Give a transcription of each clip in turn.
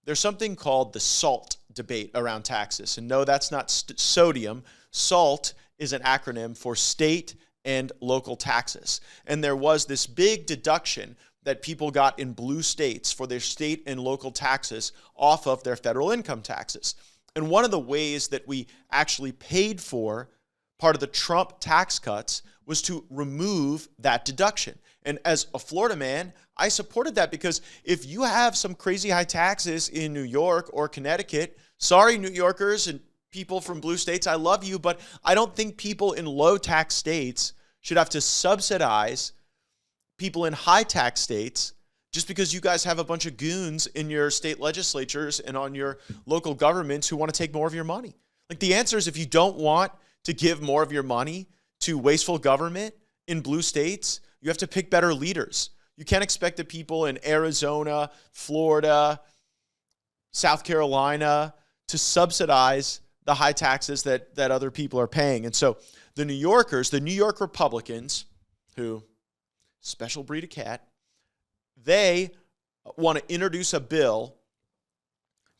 there's something called the SALT debate around taxes. And no, that's not sodium. SALT is an acronym for state and local taxes. And there was this big deduction that people got in blue states for their state and local taxes off of their federal income taxes. And one of the ways that we actually paid for part of the Trump tax cuts was to remove that deduction. And as a Florida man, I supported that, because if you have some crazy high taxes in New York or Connecticut, sorry, New Yorkers and people from blue states, I love you, but I don't think people in low tax states should have to subsidize people in high tax states just because you guys have a bunch of goons in your state legislatures and on your local governments who want to take more of your money. Like, the answer is, if you don't want to give more of your money to wasteful government in blue states, you have to pick better leaders. You can't expect the people in Arizona, Florida, South Carolina to subsidize the high taxes that other people are paying. And so the New Yorkers, the New York Republicans, who, special breed of cat, they want to introduce a bill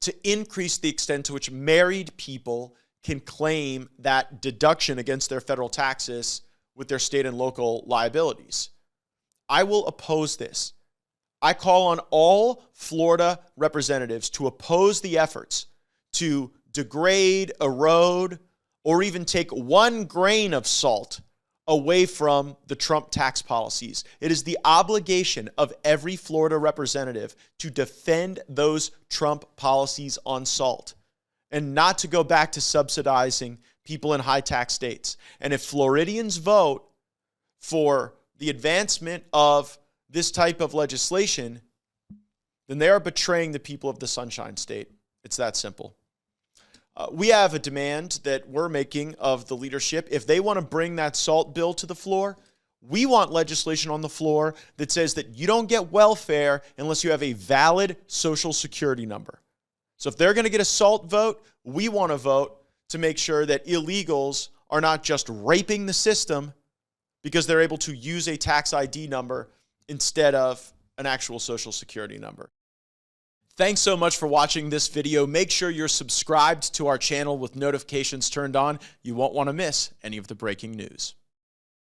to increase the extent to which married people can claim that deduction against their federal taxes with their state and local liabilities. I will oppose this. I call on all Florida representatives to oppose the efforts to degrade, erode, or even take 1 grain of salt away from the Trump tax policies. It is the obligation of every Florida representative to defend those Trump policies on salt and not to go back to subsidizing people in high tax states. And if Floridians vote for the advancement of this type of legislation, then they are betraying the people of the Sunshine State. It's that simple. We have a demand that we're making of the leadership. If they want to bring that SALT bill to the floor, we want legislation on the floor that says that you don't get welfare unless you have a valid Social Security number. So if they're going to get a SALT vote, we want to vote to make sure that illegals are not just raping the system because they're able to use a tax ID number instead of an actual Social Security number. Thanks so much for watching this video. Make sure you're subscribed to our channel with notifications turned on. You won't want to miss any of the breaking news.